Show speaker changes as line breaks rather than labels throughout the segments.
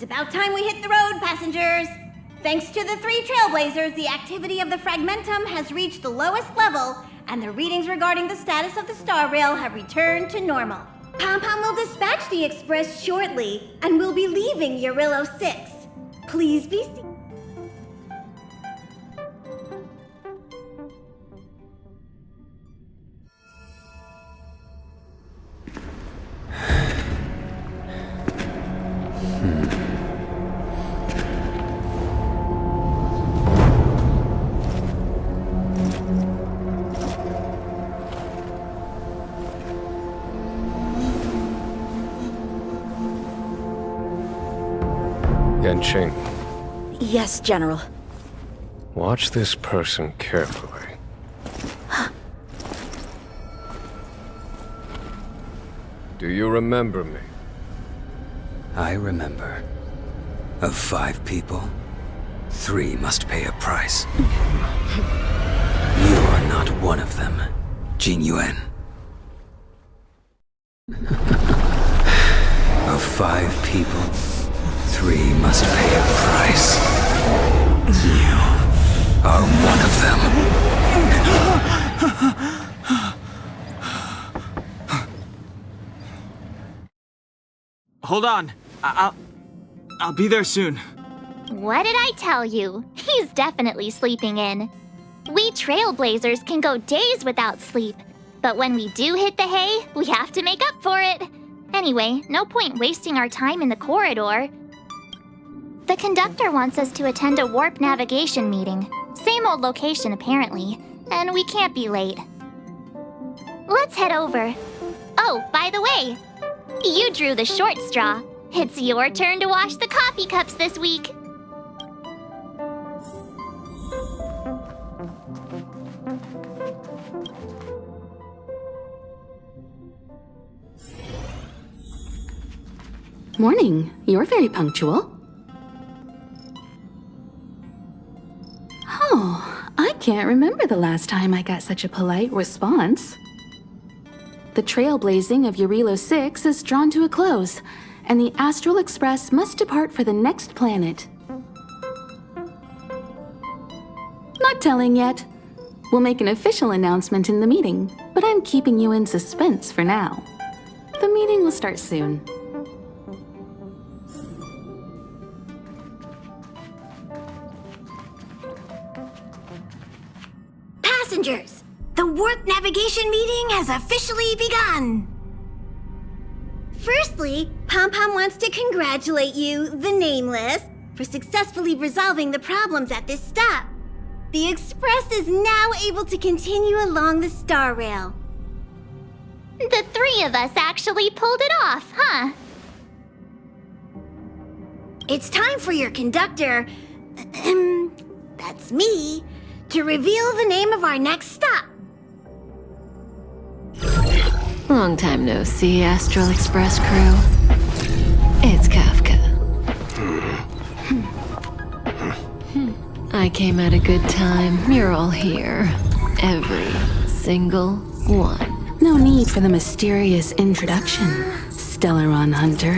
It's about time we hit the road, passengers! Thanks to the 3 trailblazers, the activity of the fragmentum has reached the lowest level, and the readings regarding the status of the star rail have returned to normal. Pom-Pom will dispatch the express shortly, and we'll be leaving Urillo 6. Please be seated.
Yanqing,
Yes, General.
watch this person carefully. Do you remember me?
I remember. Of 5 people, 3 must pay a price. You are not one of them, Jin Yuan. Of 5 people, 3 must pay a price. You are one of them.
Hold on. I'll be there soon.
What did I tell you? He's definitely sleeping in. We trailblazers can go days without sleep, but when we do hit the hay, we have to make up for it. Anyway, no point wasting our time in the corridor. The conductor wants us to attend a warp navigation meeting. Same old location, apparently, and we can't be late. Let's head over. Oh, by the way, you drew the short straw. It's your turn to wash the coffee cups this week.
Morning. You're very punctual. Oh, I can't remember the last time I got such a polite response. The trailblazing of Urillo 6 is drawn to a close, and the Astral Express must depart for the next planet. Not telling yet. We'll make an official announcement in the meeting, but I'm keeping you in suspense for now. The meeting will start soon.
Passengers, the warp navigation meeting has officially begun. Firstly, Pom-Pom wants to congratulate you, the Nameless, for successfully resolving the problems at this stop. The Express is now able to continue along the star rail.
The 3 of us actually pulled it off, huh?
It's time for your conductor, that's me, to reveal the name of our next stop.
Long time no see, Astral Express crew. It's Kafka. I came at a good time. You're all here. Every single one.
No need for the mysterious introduction, Stellaron Hunter.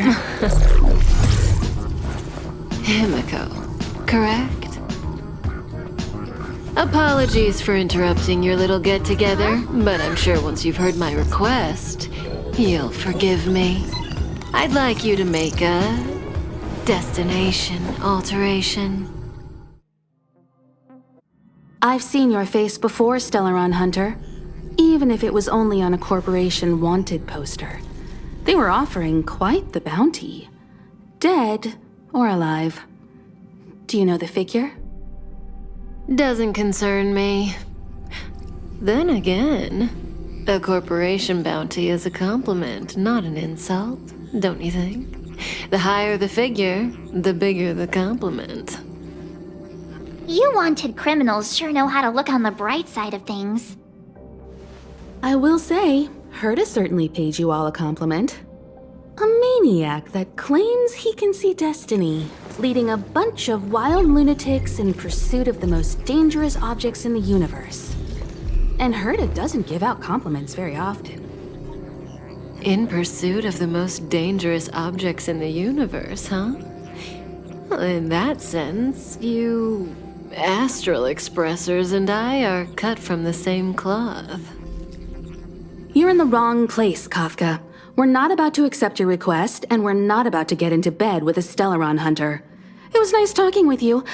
Himiko, correct? Apologies for interrupting your little get-together, but I'm sure once you've heard my request, you'll forgive me. I'd like you to make a destination alteration.
I've seen your face before, Stellaron Hunter. Even if it was only on a corporation wanted poster. They were offering quite the bounty. Dead or alive. Do you know the figure?
Doesn't concern me. Then again, a corporation bounty is a compliment, not an insult, don't you think? The higher the figure, the bigger the compliment.
You wanted criminals sure know how to look on the bright side of things.
I will say, Herta certainly paid you all a compliment. A maniac that claims he can see destiny, leading a bunch of wild lunatics in pursuit of the most dangerous objects in the universe. And Herta doesn't give out compliments very often.
In pursuit of the most dangerous objects in the universe, huh? Well, in that sense, you astral expressors and I are cut from the same cloth.
You're in the wrong place, Kafka. We're not about to accept your request, and we're not about to get into bed with a Stellaron hunter. It was nice talking with you.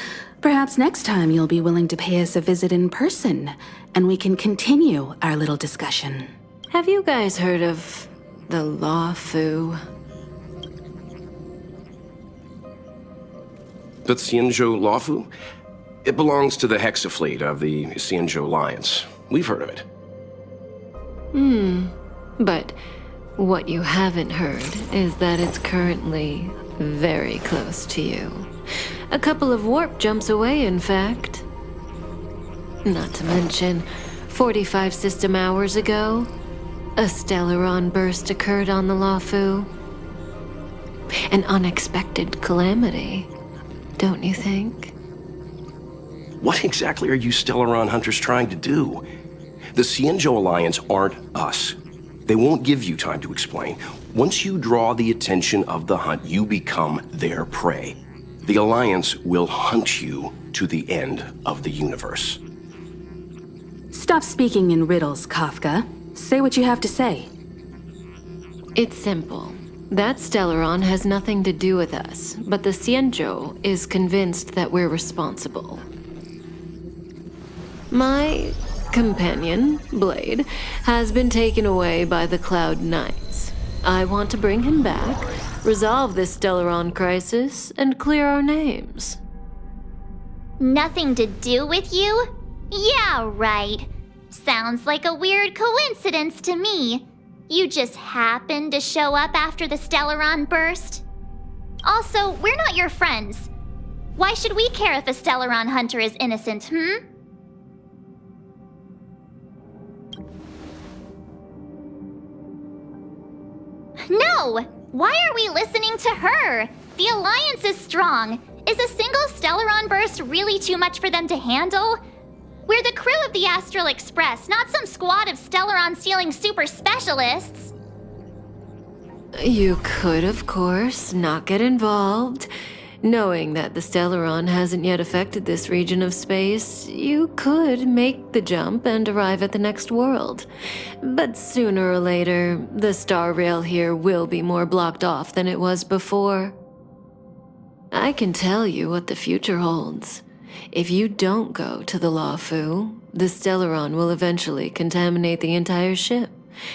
Perhaps next time you'll be willing to pay us a visit in person, and we can continue our little discussion.
Have you guys heard of the Law Fu?
The Xianzhou Lawfu? It belongs to the Hexafleet of the Xianzhou Alliance. We've heard of it.
But what you haven't heard is that it's currently very close to you. A couple of warp jumps away, in fact. Not to mention, 45 system hours ago, a Stellaron burst occurred on the Lawfu. An unexpected calamity, don't you think?
What exactly are you Stellaron hunters trying to do? The Xianzhou Alliance aren't us. They won't give you time to explain. Once you draw the attention of the hunt, you become their prey. The Alliance will hunt you to the end of the universe.
Stop speaking in riddles, Kafka. Say what you have to say.
It's simple. That Stellaron has nothing to do with us, but the Xianzhou is convinced that we're responsible. My companion, Blade, has been taken away by the Cloud Knights. I want to bring him back, resolve this Stellaron crisis, and clear our names.
Nothing to do with you? Yeah, right. Sounds like a weird coincidence to me. You just happened to show up after the Stellaron burst? Also, we're not your friends. Why should we care if a Stellaron hunter is innocent, No! Why are we listening to her? The Alliance is strong. Is a single Stellaron burst really too much for them to handle? We're the crew of the Astral Express, not some squad of Stellaron-stealing super specialists.
You could, of course, not get involved. Knowing that the Stellaron hasn't yet affected this region of space, you could make the jump and arrive at the next world. But sooner or later, the star rail here will be more blocked off than it was before. I can tell you what the future holds. If you don't go to the Lawfu, the Stellaron will eventually contaminate the entire ship,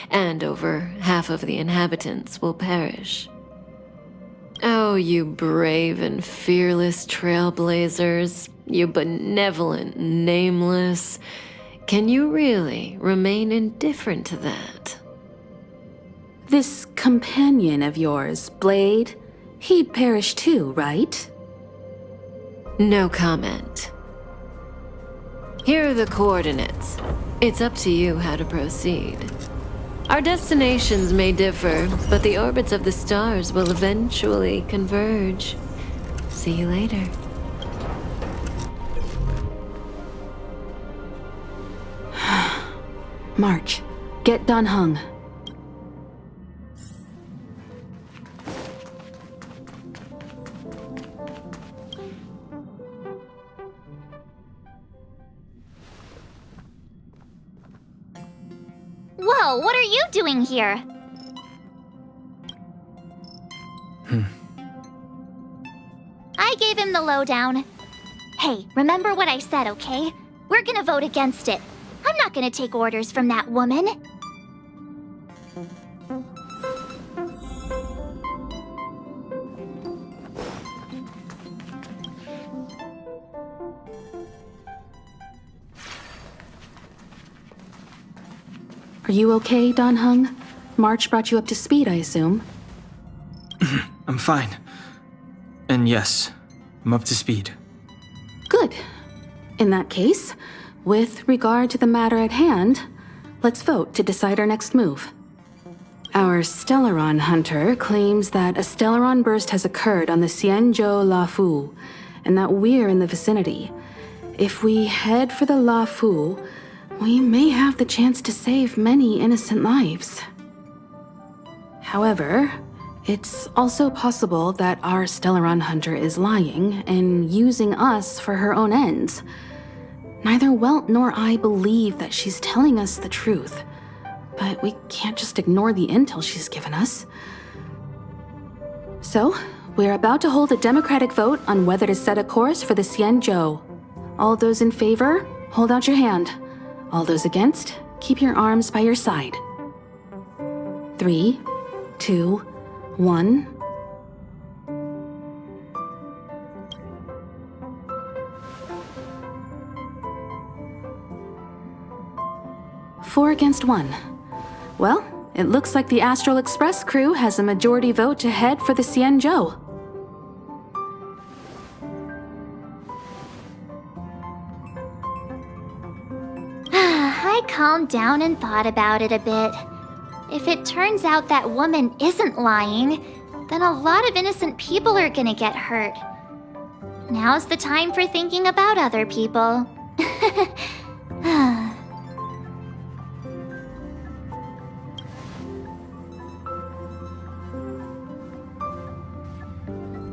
and over half of the inhabitants will perish. Oh, you brave and fearless trailblazers, you benevolent nameless. Can you really remain indifferent to that?
This companion of yours, Blade, he'd perish too, right?
No comment. Here are the coordinates. It's up to you how to proceed. Our destinations may differ, but the orbits of the stars will eventually converge. See you later.
March, get Dan Heng.
Whoa, what are you doing here? I gave him the lowdown. Hey, remember what I said, okay? We're gonna vote against it. I'm not gonna take orders from that woman.
Are you okay, Dan Heng? March brought you up to speed, I assume.
I'm fine. And yes, I'm up to speed.
Good. In that case, with regard to the matter at hand, let's vote to decide our next move. Our Stellaron hunter claims that a Stellaron burst has occurred on the Xianzhou Lawfu, and that we're in the vicinity. If we head for the Lawfu, we may have the chance to save many innocent lives. However, It's also possible that our Stellaron hunter is lying and using us for her own ends. Neither Welt nor I believe that she's telling us the truth, but we can't just ignore the intel she's given us. So, we're about to hold a democratic vote on whether to set a course for the Xianzhou. All those in favor, hold out your hand. All those against, keep your arms by your side. 3, 2, 1. Four against 1. Well, it looks like the Astral Express crew has a majority vote to head for the Xianzhou.
I calmed down and thought about it a bit. If it turns out that woman isn't lying, then a lot of innocent people are gonna get hurt. Now's the time for thinking about other people.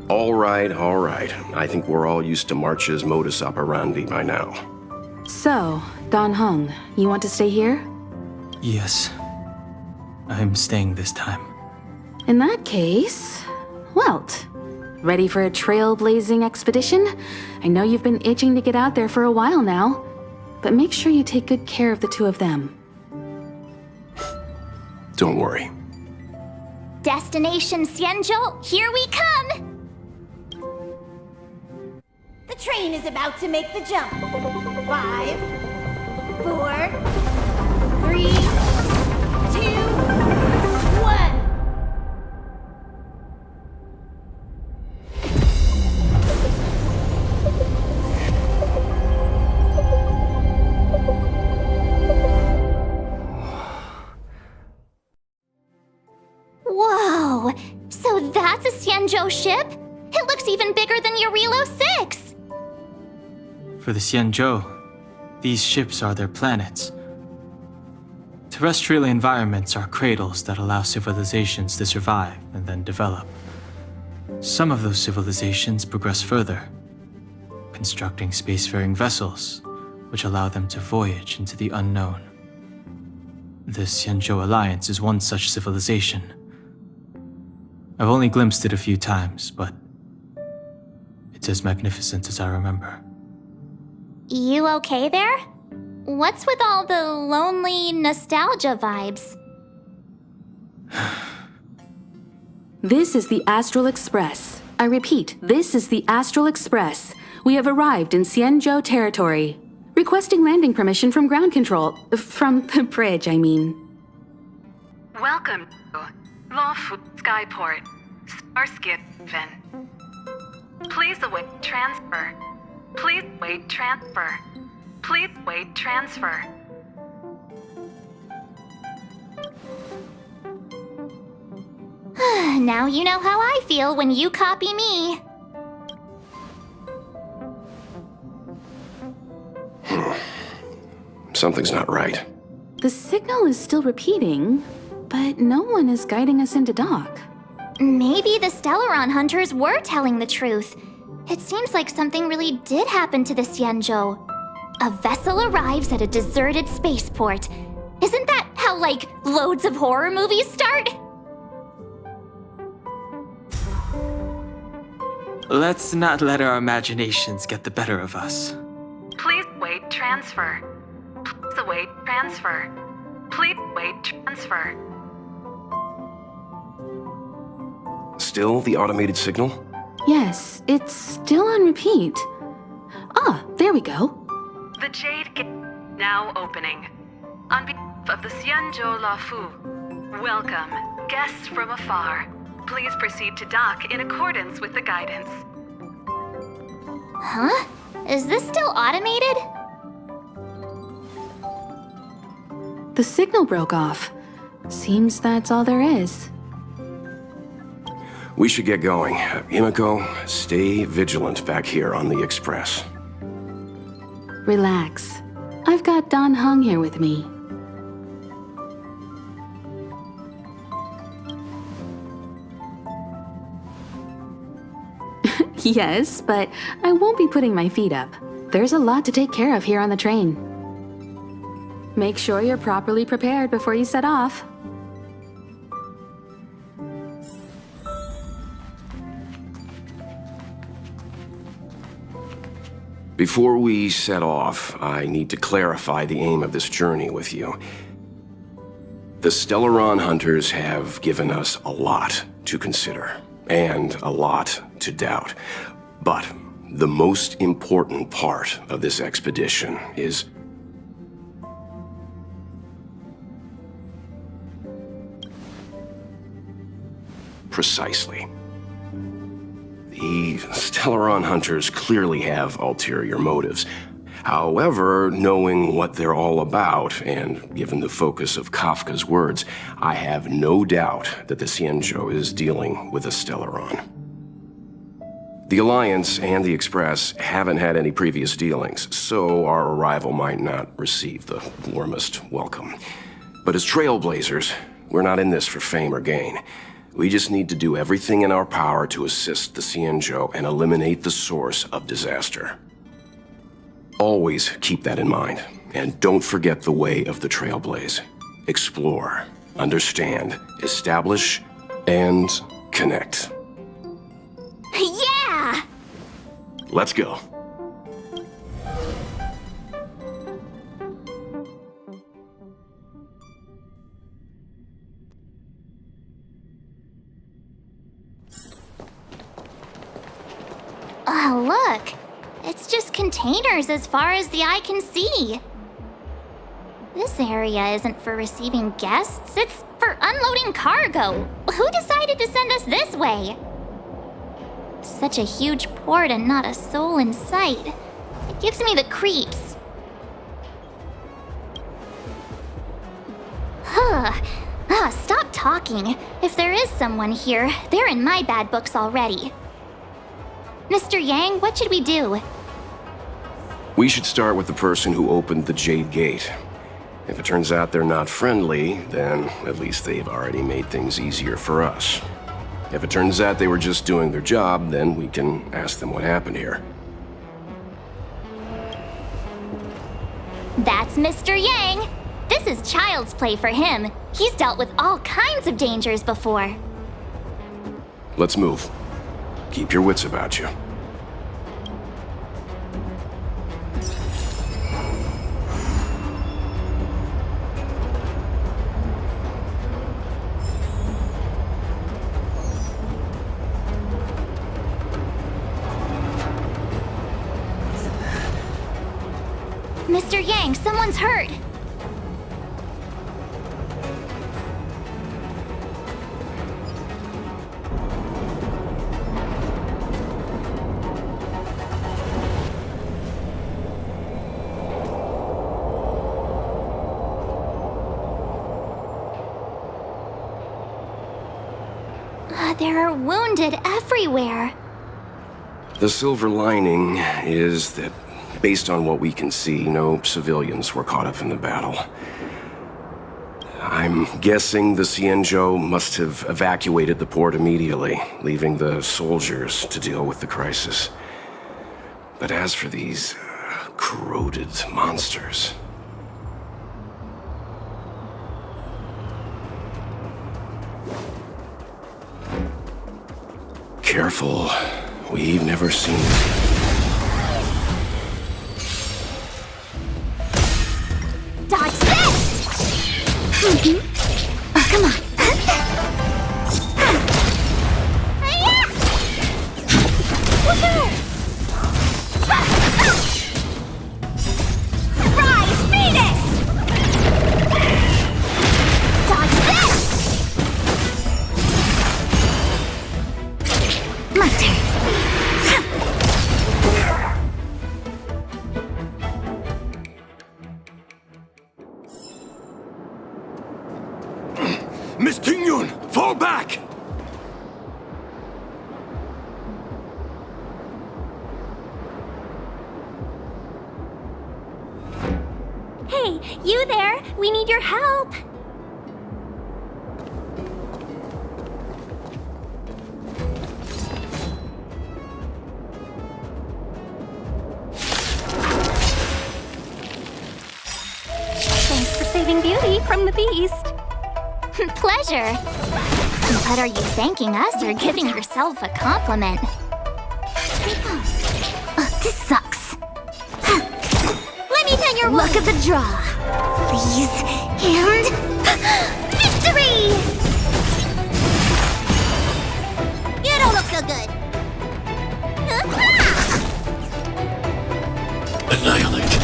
All right. I think we're all used to March's modus operandi by now.
So, Dan Heng, you want to stay here?
Yes. I'm staying this time.
In that case, Welt, ready for a trailblazing expedition? I know you've been itching to get out there for a while now, but make sure you take good care of the two of them.
Don't worry.
Destination Xianzhou, here we come!
The train is about to make the jump. 5, 4, 3, 2, 1.
Whoa! So that's a Xianzhou ship? It looks even bigger than Eurilo 6!
For the Xianzhou, these ships are their planets. Terrestrial environments are cradles that allow civilizations to survive and then develop. Some of those civilizations progress further, constructing spacefaring vessels, which allow them to voyage into the unknown. The Xianzhou Alliance is one such civilization. I've only glimpsed it a few times, but it's as magnificent as I remember.
You okay there? What's with all the lonely nostalgia vibes?
This is the Astral Express. I repeat, this is the Astral Express. We have arrived in Xianzhou territory. Requesting landing permission from ground control. From the bridge, I mean.
Welcome to Lawfu Skyport, Starskiven. Please await transfer. Please wait transfer. Please wait transfer.
Now you know how I feel when you copy me.
Something's not right.
The signal is still repeating, but no one is guiding us into dock.
Maybe the Stellaron hunters were telling the truth. It seems like something really did happen to the Xianzhou. A vessel arrives at a deserted spaceport. Isn't that how, like, loads of horror movies start?
Let's not let our imaginations get the better of us.
Please wait transfer. Please await transfer. Please wait transfer.
Still the automated signal?
Yes, it's still on repeat. Ah, there we go.
The Jade Gate now opening. On behalf of the Xianzhou Lafu, welcome, guests from afar. Please proceed to dock in accordance with the guidance.
Huh? Is this still automated?
The signal broke off. Seems that's all there is.
We should get going. Himiko, stay vigilant back here on the Express.
Relax. I've got Dan Heng here with me. Yes, but I won't be putting my feet up. There's a lot to take care of here on the train. Make sure you're properly prepared before you set off.
Before we set off, I need to clarify the aim of this journey with you. The Stellaron hunters have given us a lot to consider, and a lot to doubt. But the most important part of this expedition is precisely. The Stellaron hunters clearly have ulterior motives. However, knowing what they're all about, and given the focus of Kafka's words, I have no doubt that the Xianzhou is dealing with a Stellaron. The Alliance and the Express haven't had any previous dealings, so our arrival might not receive the warmest welcome. But as trailblazers, we're not in this for fame or gain. We just need to do everything in our power to assist the Xianzhou and eliminate the source of disaster. Always keep that in mind, and don't forget the way of the Trailblaze. Explore, understand, establish, and connect.
Yeah!
Let's go.
Oh, look! It's just containers as far as the eye can see. This area isn't for receiving guests, it's for unloading cargo. Who decided to send us this way? Such a huge port and not a soul in sight. It gives me the creeps. Stop talking. If there is someone here, they're in my bad books already. Mr. Yang, what should we do?
We should start with the person who opened the Jade Gate. If it turns out they're not friendly, then at least they've already made things easier for us. If it turns out they were just doing their job, then we can ask them what happened here.
That's Mr. Yang. This is child's play for him. He's dealt with all kinds of dangers before.
Let's move. Keep your wits about you.
Mr. Yang, someone's hurt. There are wounded everywhere.
The silver lining is that, based on what we can see, no civilians were caught up in the battle. I'm guessing the Xianzhou must have evacuated the port immediately, leaving the soldiers to deal with the crisis. But as for these corroded monsters... Careful. We've never seen...
Dodge this! Oh, come on. Rise, Venus! Dodge this! My turn.
Miss Tingyun, fall back!
Hey, you there? We need your help.
sleeping beauty from the beast.
Pleasure. But are you thanking us or giving yourself a compliment? This sucks.
Let me tell your
Look at the draw. Please. And... victory!
You don't look so good.
Annihilate.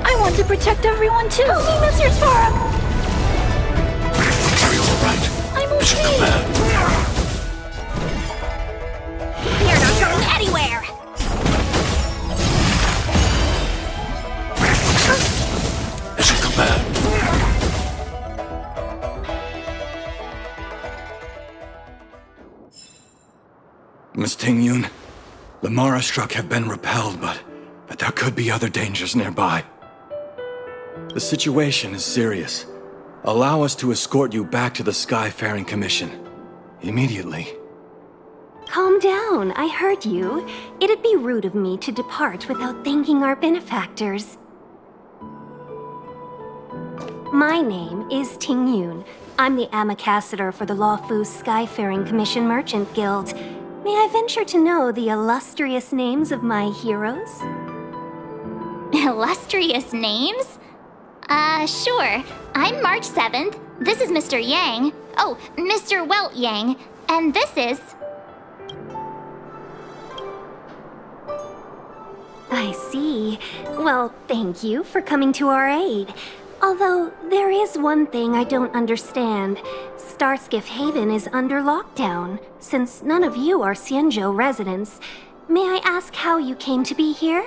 I want to protect everyone too. Help me, Mr. Sparrow.
Are you alright?
I'm
Mission
okay.
command.
You're not going anywhere.
Mission command.
Miss Tingyun, the Mara struck have been repelled, but there could be other dangers nearby. The situation is serious. Allow us to escort you back to the Skyfaring Commission. Immediately.
Calm down, I heard you. It'd be rude of me to depart without thanking our benefactors. My name is Ting Yun. I'm the ambassador for the Lawfu Skyfaring Commission Merchant Guild. May I venture to know the illustrious names of my heroes?
Illustrious names? Sure. I'm March 7th. This is Mr. Yang. Oh, Mr. Welt Yang. And this is...
I see. Well, thank you for coming to our aid. Although, there is one thing I don't understand. Starskiff Haven is under lockdown. Since none of you are Xianzhou residents, may I ask how you came to be here?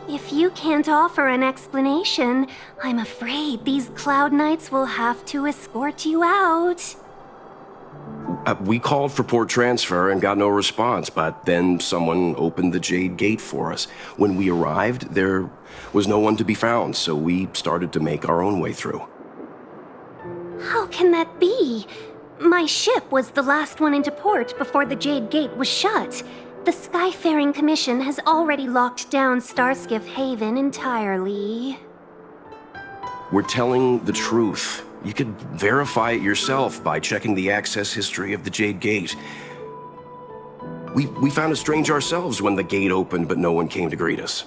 If you can't offer an explanation, I'm afraid these Cloud Knights will have to escort you out.
We called for port transfer and got no response, but then someone opened the Jade Gate for us. When we arrived, there was no one to be found, so we started to make our own way through.
How can that be? My ship was the last one into port before the Jade Gate was shut. The Skyfaring Commission has already locked down Starskiff Haven entirely.
We're telling the truth. You could verify it yourself by checking the access history of the Jade Gate. We found it strange ourselves when the gate opened, but no one came to greet us.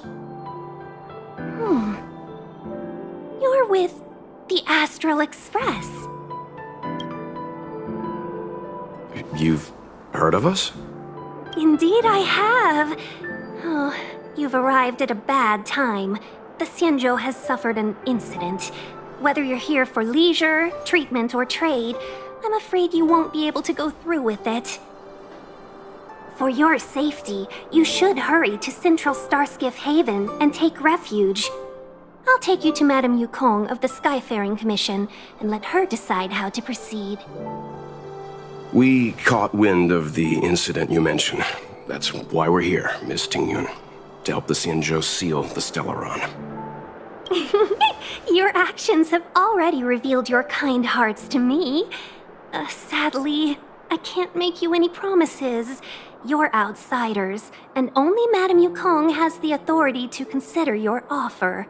You're with the Astral Express.
You've heard of us?
Indeed I have. Oh, you've arrived at a bad time. The Xianzhou has suffered an incident. Whether you're here for leisure, treatment, or trade, I'm afraid you won't be able to go through with it. For your safety, you should hurry to Central Starskiff Haven and take refuge. I'll take you to Madame Yukong of the Skyfaring Commission and let her decide how to proceed.
We caught wind of the incident you mentioned. That's why we're here, Miss Tingyun. To help the Xianzhou seal the Stellaron.
Your actions have already revealed your kind hearts to me. Sadly, I can't make you any promises. You're outsiders, and only Madame Yukong has the authority to consider your offer.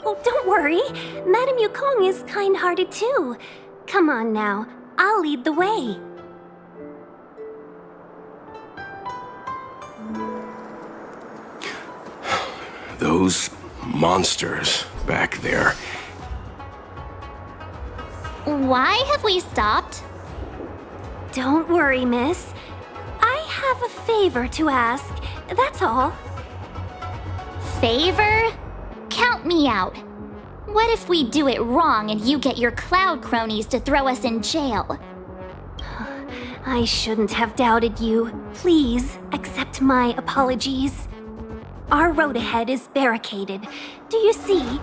Oh, don't worry. Madame Yukong is kind-hearted too. Come on now, I'll lead the way.
Those monsters back there.
Why have we stopped?
Don't worry, miss. I have a favor to ask, that's all.
Favor? Count me out. What if we do it wrong and you get your cloud cronies to throw us in jail?
I shouldn't have doubted you. Please, accept my apologies. Our road ahead is barricaded. Do you see?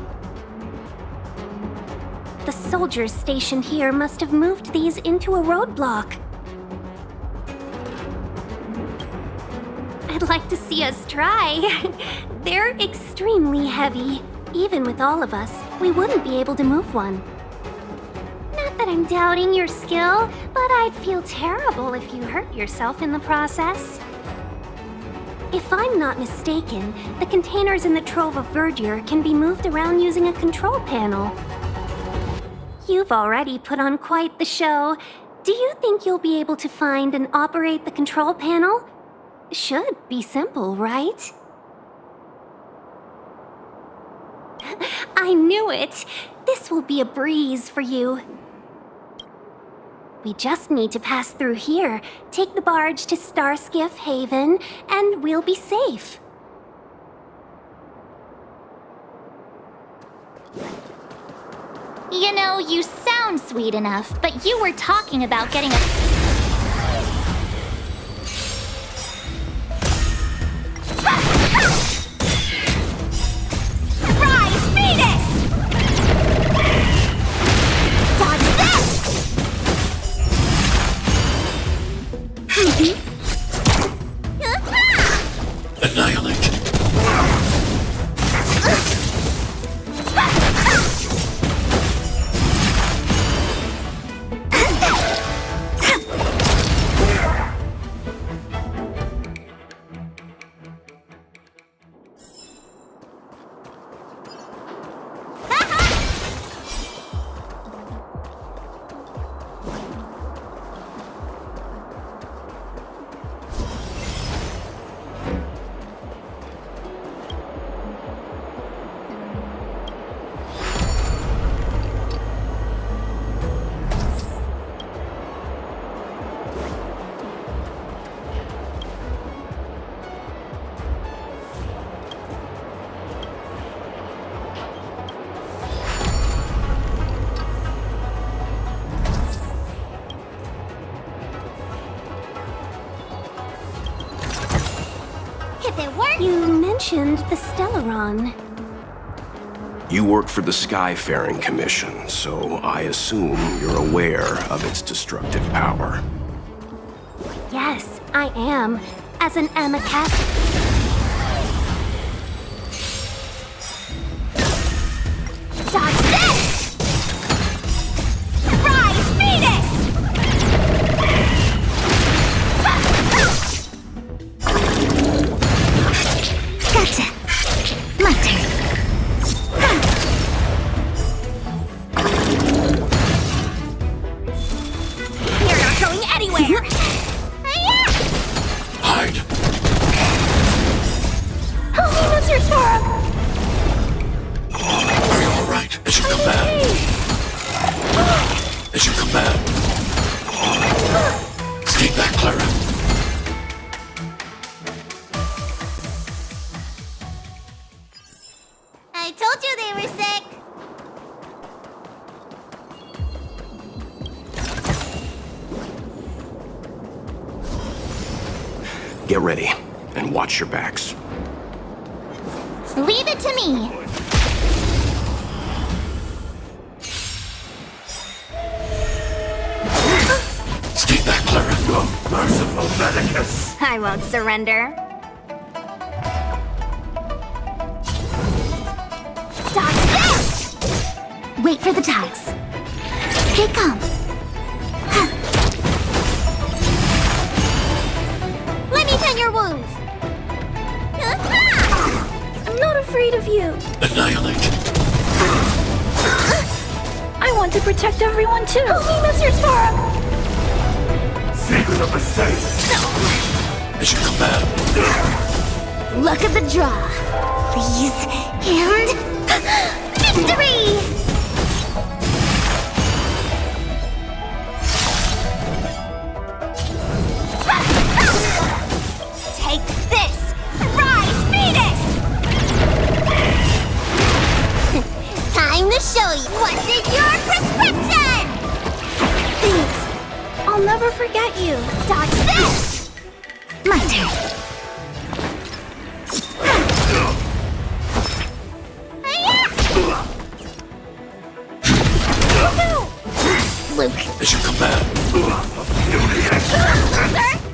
The soldiers stationed here must have moved these into a roadblock. I'd like to see us try. They're extremely heavy. Even with all of us, we wouldn't be able to move one. Not that I'm doubting your skill, but I'd feel terrible if you hurt yourself in the process. If I'm not mistaken, the containers in the Trove of Verdure can be moved around using a control panel. You've already put on quite the show. Do you think you'll be able to find and operate the control panel? Should be simple, right? I knew it! This will be a breeze for you. We just need to pass through here, take the barge to Starskiff Haven, and we'll be safe.
You know, you sound sweet enough, but you were talking about getting a...
Rise, Venus! Dodge this!
Annihilate.
If it weren't...
You mentioned the Stellaron.
You work for the Skyfaring Commission, so I assume you're aware of its destructive power.
Yes, I am. As an Amicast...
Dodge this! Rise, Venus! Gotcha! My turn. You're not going anywhere!
Hide.
Help me, Mr. Storm!
Are you alright? As you come back. As you come back. Stay back, Clara.
I told you they were sick!
Get ready, and watch your backs.
Leave it to me.
Stay back, Clara. Oh, merciful Medicus.
I won't surrender. Dodge this! Wait for the ties. Stay calm. Let me tend your wounds. I'm not afraid of you.
Annihilate.
I want to protect everyone too. Help me, Mr. Storm.
Secret of the safe. As you come back.
Luck of the draw. Please. And... victory! Take this! Rise, Venus! Time to show you what's in your prescription! Thanks. I'll never forget you. Dodge this! My turn. Luke.
As you come back.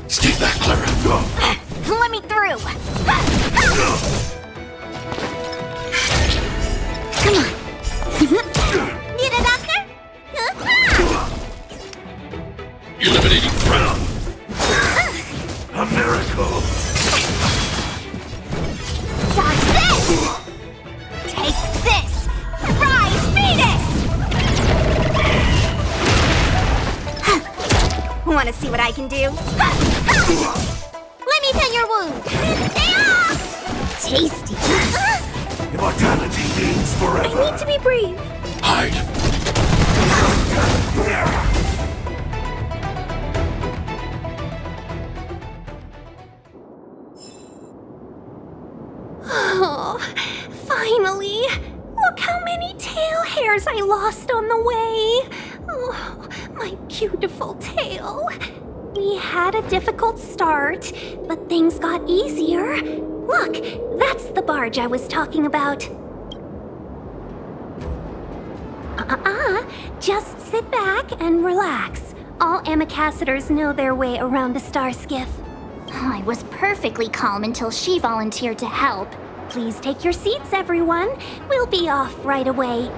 Stay back, Clara.
Let me through. Come on. Need a doctor?
Eliminating threat. A miracle.
what I can do.
Let me tend your wound. Stay off!
Tasty.
Immortality means forever.
I need to be brave.
Hide.
Oh, finally! Look how many tail hairs I lost on the way! Oh, my beautiful tail. We had a difficult start, but things got easier. Look, that's the barge I was talking about. Just sit back and relax. All ambassadors know their way around a star skiff.
I was perfectly calm until she volunteered to help.
Please take your seats, everyone. We'll be off right away.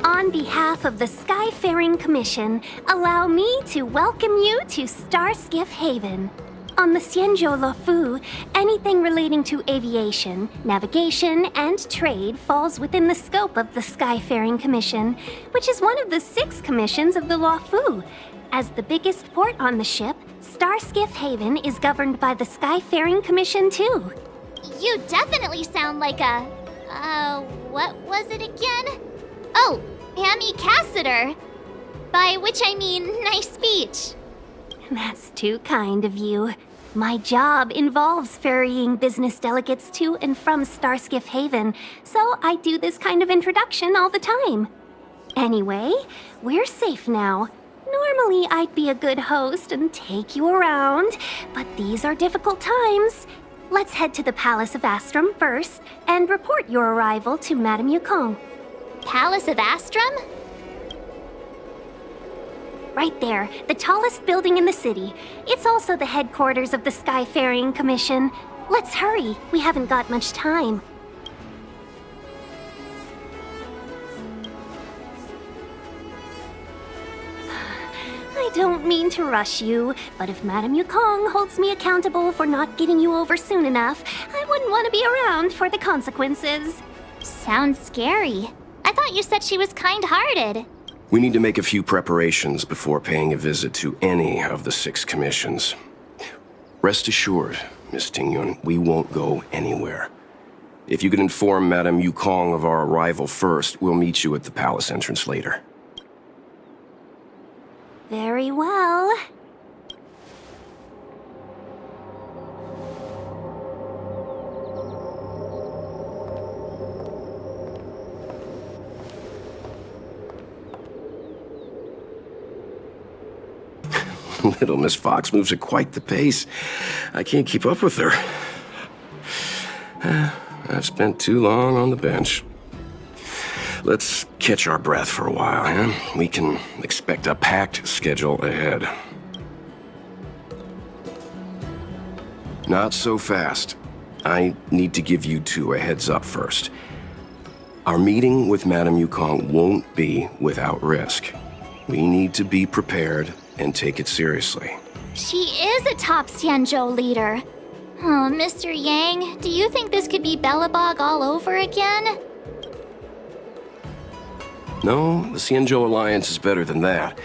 On behalf of the Skyfaring Commission, allow me to welcome you to Starskiff Haven. On the Xianzhou Luofu, anything relating to aviation, navigation, and trade falls within the scope of the Skyfaring Commission, which is one of the 6 commissions of the Luofu. As the biggest port on the ship, Starskiff Haven is governed by the Skyfaring Commission too.
You definitely sound like a... what was it again? Oh, ambassador. By which I mean nice speech.
That's too kind of you. My job involves ferrying business delegates to and from Starskiff Haven, so I do this kind of introduction all the time. Anyway, we're safe now. Normally, I'd be a good host and take you around, but these are difficult times. Let's head to the Palace of Astrum first and report your arrival to Madame Yukong.
Palace of Astrum?
Right there, the tallest building in the city. It's also the headquarters of the Skyfaring Commission. Let's hurry, we haven't got much time. I don't mean to rush you, but if Madame Yukong holds me accountable for not getting you over soon enough, I wouldn't want to be around for the consequences.
Sounds scary. I thought you said she was kind-hearted.
We need to make a few preparations before paying a visit to any of the 6 commissions. Rest assured, Miss Tingyun, we won't go anywhere. If you could inform Madame Yukong of our arrival first, we'll meet you at the palace entrance later.
Very well.
Little Miss Fox moves at quite the pace. I can't keep up with her. I've spent too long on the bench. Let's catch our breath for a while, huh? We can expect a packed schedule ahead. Not so fast. I need to give you 2 a heads up first. Our meeting with Madame Yukong won't be without risk. We need to be prepared and take it seriously.
She is a top Xianzhou leader. Oh, Mr. Yang, do you think this could be Bellabog all over again?
No, the Xianzhou Alliance is better than that.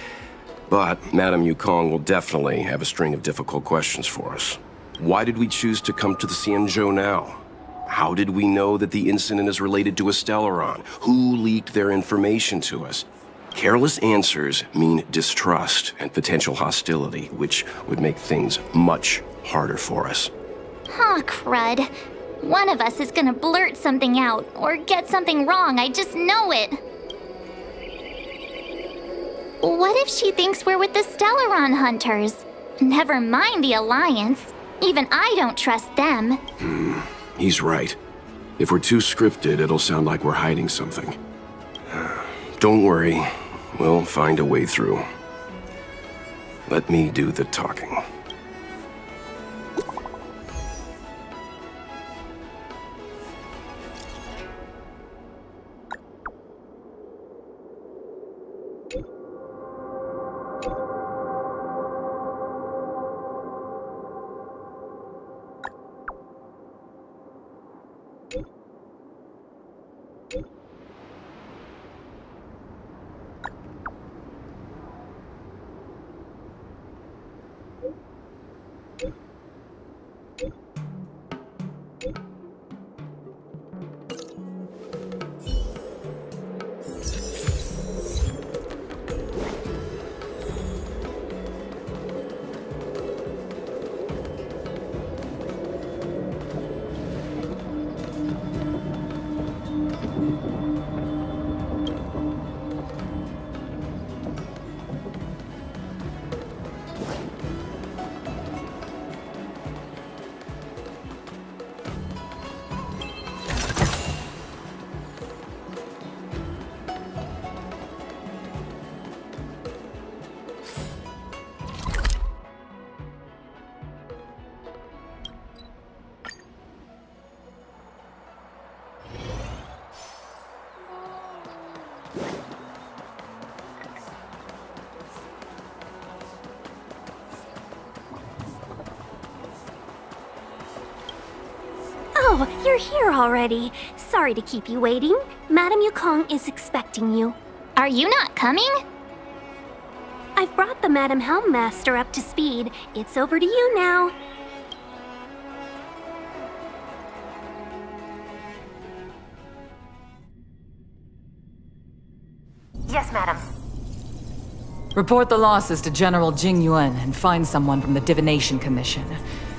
But Madame Yukong will definitely have a string of difficult questions for us. Why did we choose to come to the Xianzhou now? How did we know that the incident is related to a Stellaron? Who leaked their information to us? Careless answers mean distrust and potential hostility, which would make things much harder for us.
Aw, crud. One of us is gonna blurt something out, or get something wrong, I just know it. What if she thinks we're with the Stellaron hunters? Never mind the Alliance. Even I don't trust them.
He's right. If we're too scripted, it'll sound like we're hiding something. Don't worry. We'll find a way through. Let me do the talking.
Oh, you're here already. Sorry to keep you waiting. Madame Yukong is expecting you.
Are you not coming?
I've brought the Madame Helmmaster up to speed. It's over to you now.
Yes, madam.
Report the losses to General Jing Yuan and find someone from the Divination Commission.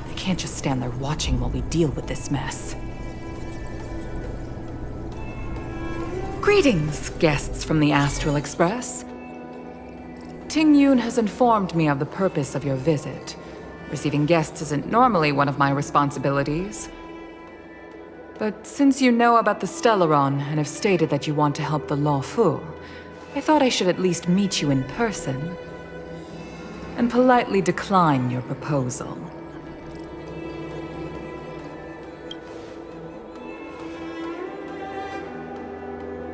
I can't just stand there watching while we deal with this mess. Greetings, guests from the Astral Express. Ting Yun has informed me of the purpose of your visit. Receiving guests isn't normally one of my responsibilities. But since you know about the Stellaron and have stated that you want to help the Law Fu, I thought I should at least meet you in person and politely decline your proposal.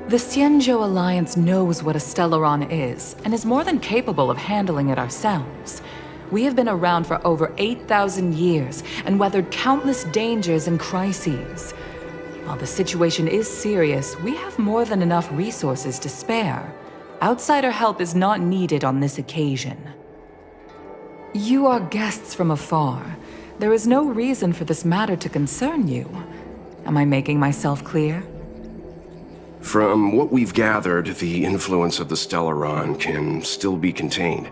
The Xianzhou Alliance knows what a Stellaron is, and is more than capable of handling it ourselves. We have been around for over 8,000 years, and weathered countless dangers and crises. While the situation is serious, we have more than enough resources to spare. Outsider help is not needed on this occasion. You are guests from afar. There is no reason for this matter to concern you. Am I making myself clear?
From what we've gathered, the influence of the Stellaron can still be contained.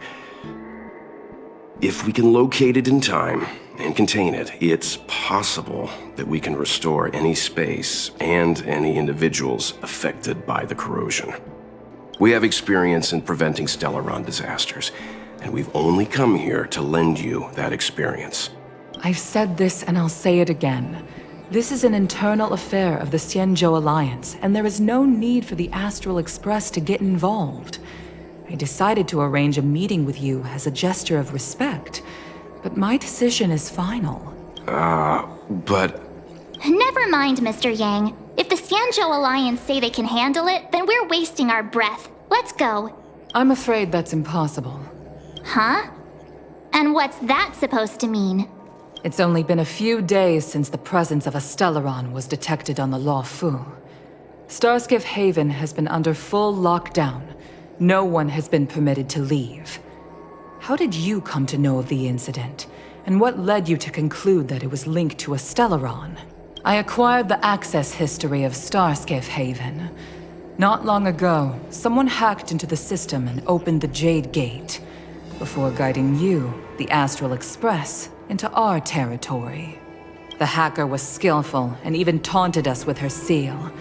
If we can locate it in time and contain it, it's possible that we can restore any space and any individuals affected by the corrosion. We have experience in preventing Stellaron disasters, and we've only come here to lend you that experience.
I've said this and I'll say it again. This is an internal affair of the Xianzhou Alliance, and there is no need for the Astral Express to get involved. I decided to arrange a meeting with you as a gesture of respect, but my decision is final.
But...
Never mind, Mr. Yang. If the Xianzhou Alliance say they can handle it, then we're wasting our breath. Let's go.
I'm afraid that's impossible.
Huh? And what's that supposed to mean?
It's only been a few days since the presence of a Stellaron was detected on the Law Fu. Starskiff Haven has been under full lockdown. No one has been permitted to leave. How did you come to know of the incident? And what led you to conclude that it was linked to a Stellaron? I acquired the access history of Starskiff Haven. Not long ago, someone hacked into the system and opened the Jade Gate, before guiding you, the Astral Express, into our territory. The hacker was skillful and even taunted us with her seal.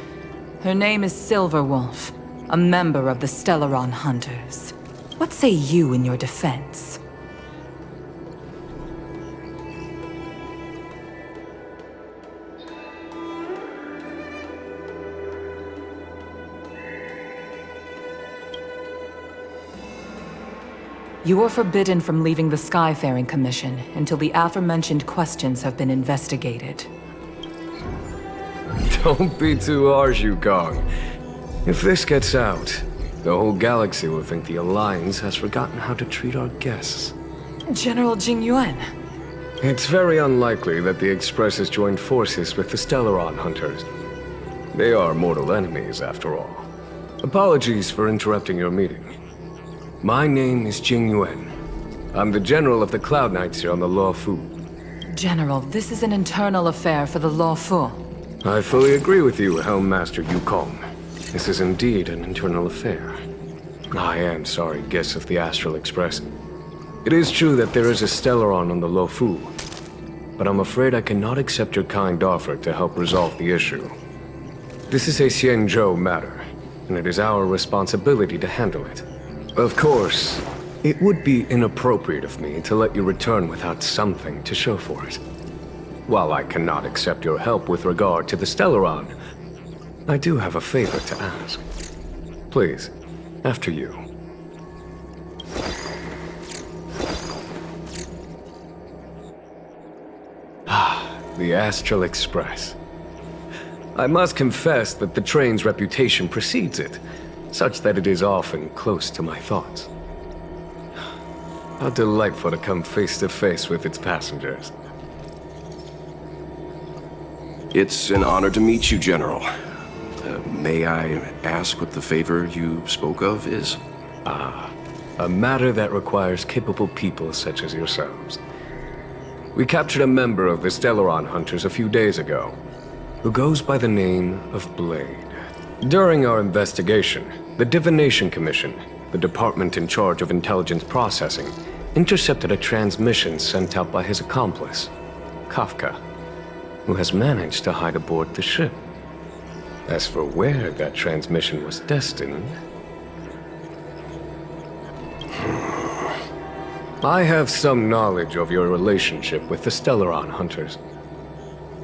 Her name is Silverwolf, a member of the Stellaron Hunters. What say you in your defense? You are forbidden from leaving the Skyfaring Commission until the aforementioned questions have been investigated.
Don't be too harsh, Yukong. If this gets out, the whole galaxy will think the Alliance has forgotten how to treat our guests.
General Jing Yuan.
It's very unlikely that the Express has joined forces with the Stellaron Hunters. They are mortal enemies, after all. Apologies for interrupting your meeting. My name is Jing Yuan. I'm the General of the Cloud Knights here on the Law Fu.
General, this is an internal affair for the Law Fu.
I fully agree with you, Helm Master Yukong. This is indeed an internal affair. I am sorry, guests of the Astral Express. It is true that there is a Stellaron on the Lo Fu, but I'm afraid I cannot accept your kind offer to help resolve the issue. This is a Xianzhou matter, and it is our responsibility to handle it. Of course, it would be inappropriate of me to let you return without something to show for it. While I cannot accept your help with regard to the Stellaron, I do have a favor to ask. Please, after you. The Astral Express. I must confess that the train's reputation precedes it, such that it is often close to my thoughts. How delightful to come face to face with its passengers.
It's an honor to meet you, General. May I ask what the favor you spoke of is?
A matter that requires capable people such as yourselves. We captured a member of the Stellaron Hunters a few days ago, who goes by the name of Blade. During our investigation, the Divination Commission, the department in charge of intelligence processing, intercepted a transmission sent out by his accomplice, Kafka, who has managed to hide aboard the ship. As for where that transmission was destined, I have some knowledge of your relationship with the Stellaron Hunters.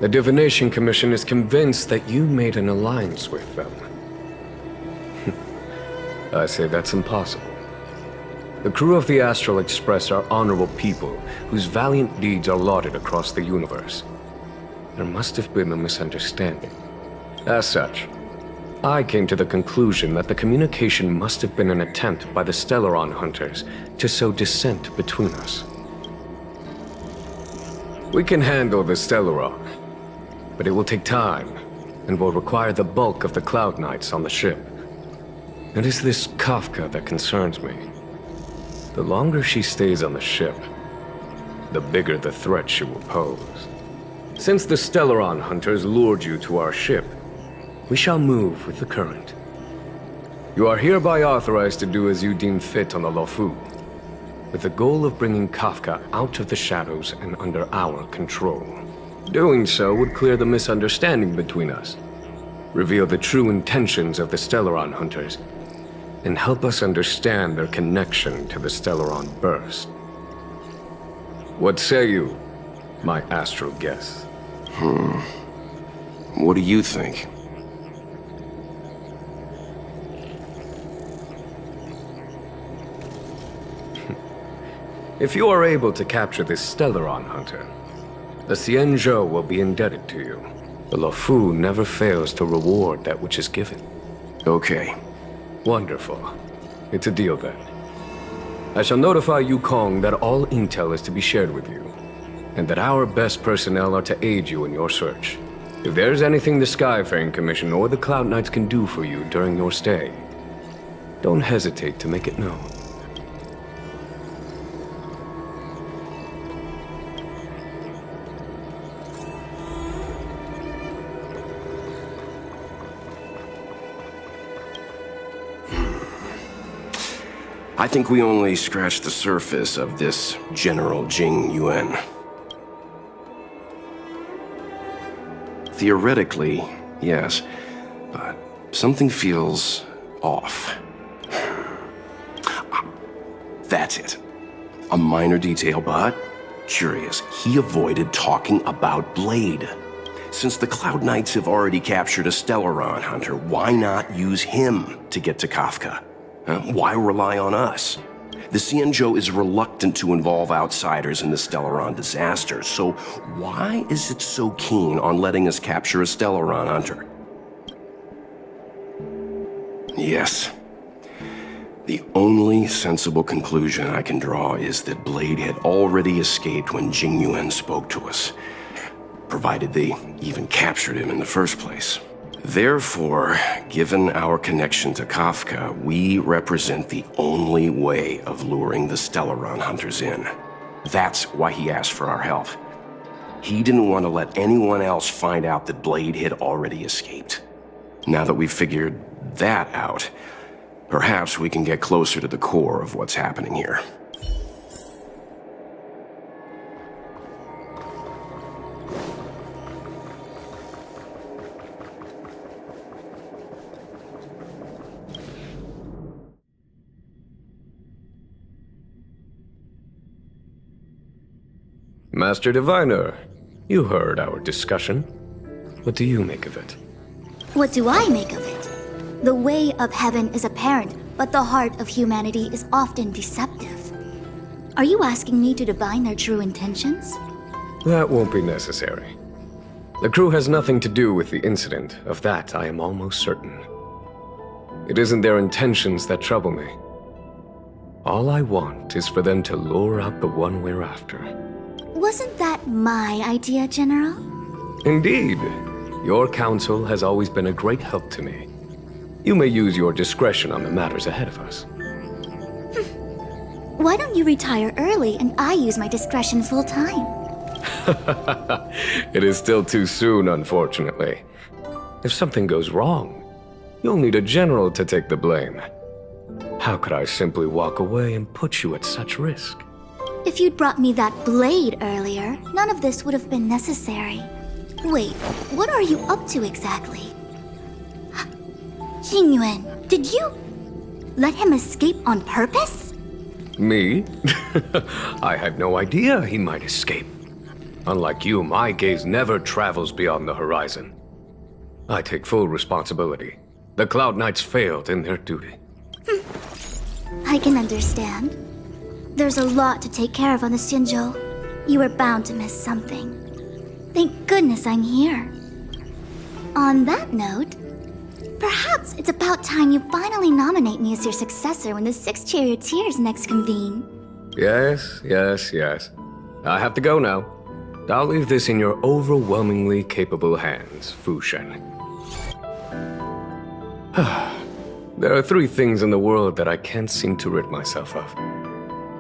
The Divination Commission is convinced that you made an alliance with them. I say that's impossible. The crew of the Astral Express are honorable people whose valiant deeds are lauded across the universe. There must have been a misunderstanding. As such, I came to the conclusion that the communication must have been an attempt by the Stellaron Hunters to sow dissent between us. We can handle the Stellaron, but it will take time and will require the bulk of the Cloud Knights on the ship. It is this Kafka that concerns me. The longer she stays on the ship, the bigger the threat she will pose. Since the Stellaron Hunters lured you to our ship, we shall move with the current. You are hereby authorized to do as you deem fit on the Lo Fu, with the goal of bringing Kafka out of the shadows and under our control. Doing so would clear the misunderstanding between us, reveal the true intentions of the Stellaron Hunters, and help us understand their connection to the Stellaron Burst. What say you, my astral guests?
What do you think?
If you are able to capture this Stellaron Hunter, the Xianzhou will be indebted to you. The Lo Fu never fails to reward that which is given.
Okay.
Wonderful. It's a deal then. I shall notify Yukong that all intel is to be shared with you, and that our best personnel are to aid you in your search. If there's anything the Skyfaring Commission or the Cloud Knights can do for you during your stay, don't hesitate to make it known.
I think we only scratched the surface of this General Jing Yuan. Theoretically, yes, but something feels off. That's it. A minor detail, but curious. He avoided talking about Blade. Since the Cloud Knights have already captured a Stellaron Hunter, why not use him to get to Kafka? Why rely on us? The Xianzhou is reluctant to involve outsiders in the Stellaron disaster, so why is it so keen on letting us capture a Stellaron hunter? Yes. The only sensible conclusion I can draw is that Blade had already escaped when Jing Yuan spoke to us, provided they even captured him in the first place. Therefore, given our connection to Kafka, we represent the only way of luring the Stellaron hunters in. That's why he asked for our help. He didn't want to let anyone else find out that Blade had already escaped. Now that we've figured that out, perhaps we can get closer to the core of what's happening here.
Master Diviner, you heard our discussion. What do you make of it?
What do I make of it? The way of heaven is apparent, but the heart of humanity is often deceptive. Are you asking me to divine their true intentions?
That won't be necessary. The crew has nothing to do with the incident, of that I am almost certain. It isn't their intentions that trouble me. All I want is for them to lure out the one we're after.
Wasn't that my idea, General?
Indeed. Your counsel has always been a great help to me. You may use your discretion on the matters ahead of us.
Why don't you retire early and I use my discretion full time?
It is still too soon, unfortunately. If something goes wrong, you'll need a general to take the blame. How could I simply walk away and put you at such risk?
If you'd brought me that blade earlier, none of this would have been necessary. Wait, what are you up to exactly? Xingyuan, did you let him escape on purpose?
Me? I had no idea he might escape. Unlike you, my gaze never travels beyond the horizon. I take full responsibility. The Cloud Knights failed in their duty.
I can understand. There's a lot to take care of on the Xianzhou. You were bound to miss something. Thank goodness I'm here. On that note, perhaps it's about time you finally nominate me as your successor when the Six Charioteers next convene.
Yes. I have to go now. I'll leave this in your overwhelmingly capable hands, Fu Shen. There are 3 things in the world that I can't seem to rid myself of.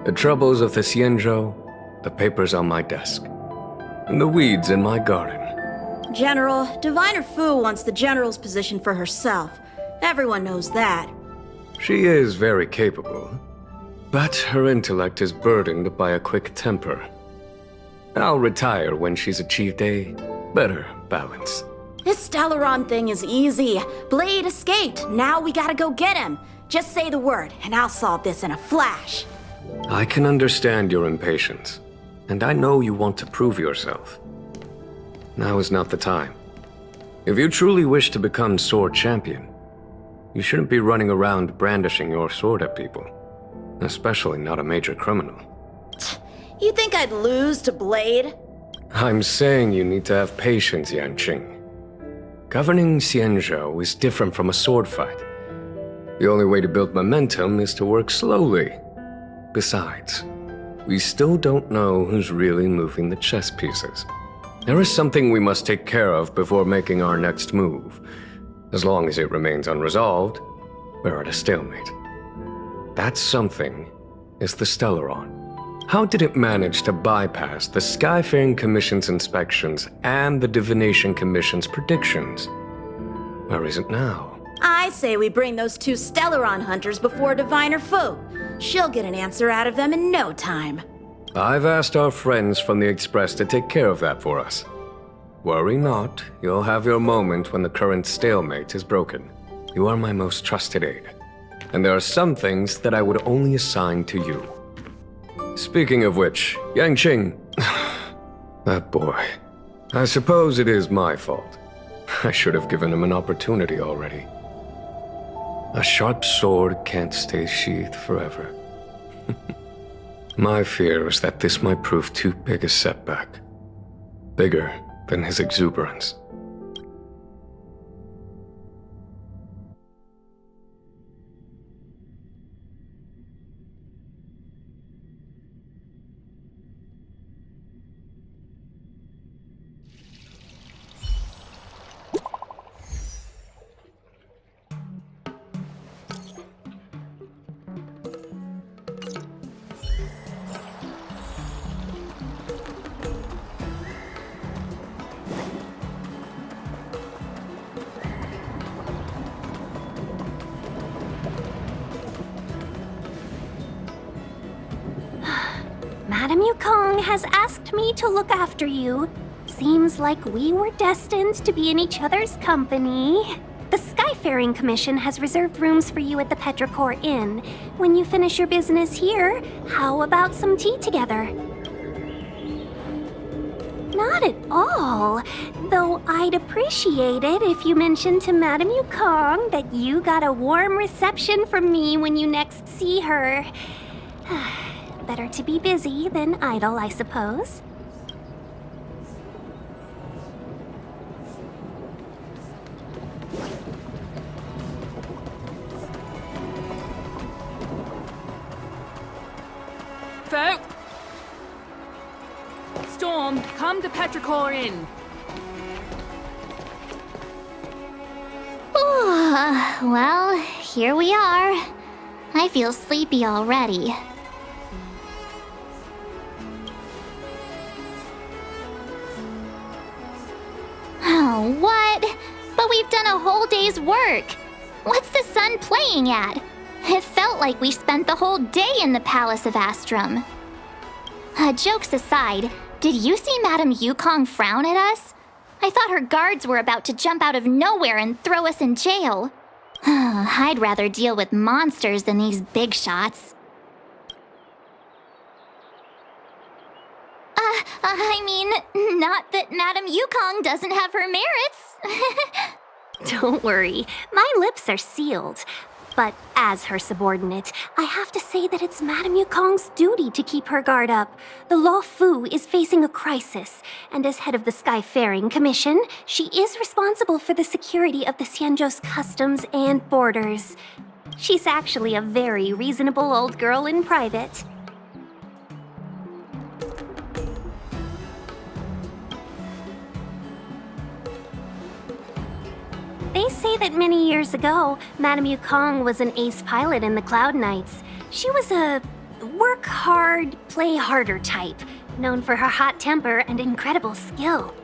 The troubles of the Xianzhou, the papers on my desk, and the weeds in my garden.
General, Diviner Fu wants the General's position for herself. Everyone knows that.
She is very capable, but her intellect is burdened by a quick temper. I'll retire when she's achieved a better balance.
This Stellaron thing is easy. Blade escaped. Now we gotta go get him. Just say the word, and I'll solve this in a flash.
I can understand your impatience, and I know you want to prove yourself. Now is not the time. If you truly wish to become sword champion, you shouldn't be running around brandishing your sword at people, especially not a major criminal.
You think I'd lose to Blade?
I'm saying you need to have patience, Yanqing. Governing Xianzhou is different from a sword fight. The only way to build momentum is to work slowly. Besides, we still don't know who's really moving the chess pieces. There is something we must take care of before making our next move. As long as it remains unresolved, we're at a stalemate. That something is the Stellaron. How did it manage to bypass the Skyfaring Commission's inspections and the Divination Commission's predictions? Where is it now?
I say we bring those 2 Stellaron hunters before Diviner Fu. She'll get an answer out of them in no time.
I've asked our friends from the Express to take care of that for us. Worry not, you'll have your moment when the current stalemate is broken. You are my most trusted aide, and there are some things that I would only assign to you. Speaking of which, Yanqing... that boy. I suppose it is my fault. I should have given him an opportunity already. A sharp sword can't stay sheathed forever. My fear is that this might prove too big a setback. Bigger than his exuberance.
Madame Yukong has asked me to look after you. Seems like we were destined to be in each other's company. The Skyfaring Commission has reserved rooms for you at the Petrichor Inn. When you finish your business here, how about some tea together? Not at all. Though I'd appreciate it if you mentioned to Madame Yukong that you got a warm reception from me when you next see her. Better to be busy than idle, I suppose.
Folk! Storm, come to Petrichor Inn.
Well, here we are. I feel sleepy already. Oh, what? But we've done a whole day's work. What's the sun playing at? It felt like we spent the whole day in the Palace of Astrum. Jokes aside, did you see Madame Yukong frown at us? I thought her guards were about to jump out of nowhere and throw us in jail. I'd rather deal with monsters than these big shots. I mean, not that Madame Yukong doesn't have her merits.
Don't worry, my lips are sealed. But as her subordinate, I have to say that it's Madame Yukong's duty to keep her guard up. The Law Fu is facing a crisis, and as head of the Skyfaring Commission, she is responsible for the security of the Xianzhou's customs and borders. She's actually a very reasonable old girl in private. They say that many years ago, Madame Yukong was an ace pilot in the Cloud Knights. She was a work hard, play harder type, known for her hot temper and incredible skill.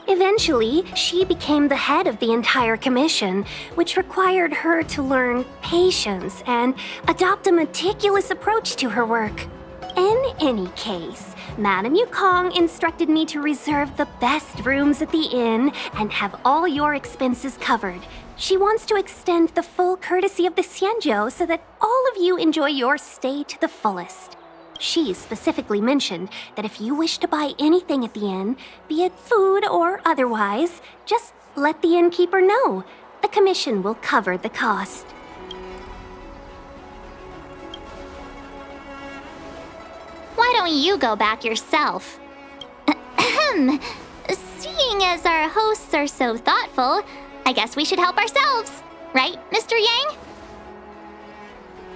Eventually, she became the head of the entire commission, which required her to learn patience and adopt a meticulous approach to her work. In any case, Madame Yukong instructed me to reserve the best rooms at the inn and have all your expenses covered. She wants to extend the full courtesy of the Xianzhou so that all of you enjoy your stay to the fullest. She specifically mentioned that if you wish to buy anything at the inn, be it food or otherwise, just let the innkeeper know. The commission will cover the cost.
Why don't you go back yourself? Ahem. Seeing as our hosts are so thoughtful, I guess we should help ourselves. Right, Mr. Yang?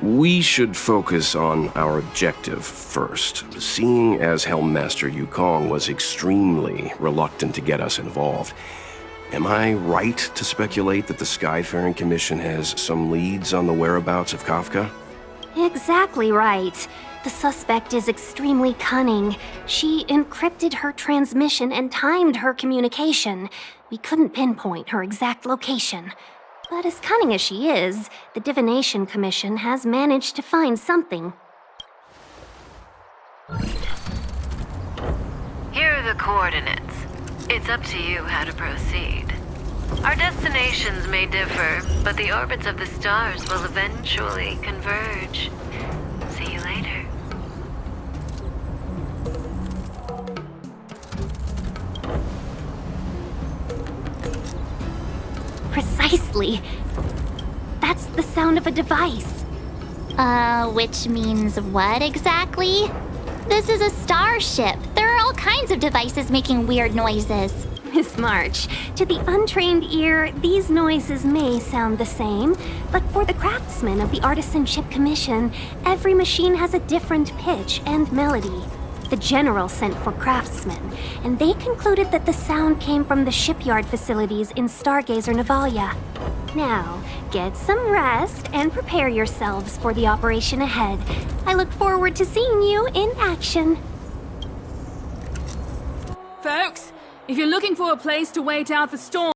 We should focus on our objective first. Seeing as Helmmaster Yukong was extremely reluctant to get us involved, am I right to speculate that the Skyfaring Commission has some leads on the whereabouts of Kafka?
Exactly right. The suspect is extremely cunning. She encrypted her transmission and timed her communication. We couldn't pinpoint her exact location. But as cunning as she is, the Divination Commission has managed to find something.
Here are the coordinates. It's up to you how to proceed. Our destinations may differ, but the orbits of the stars will eventually converge. See you later.
Precisely. That's the sound of a device.
Which means what exactly? This is a starship. There are all kinds of devices making weird noises.
Miss March, to the untrained ear, these noises may sound the same, but for the craftsmen of the Artisanship Commission, every machine has a different pitch and melody. The General sent for craftsmen, and they concluded that the sound came from the shipyard facilities in Stargazer Navalia. Now, get some rest and prepare yourselves for the operation ahead. I look forward to seeing you in action.
Folks, if you're looking for a place to wait out the storm,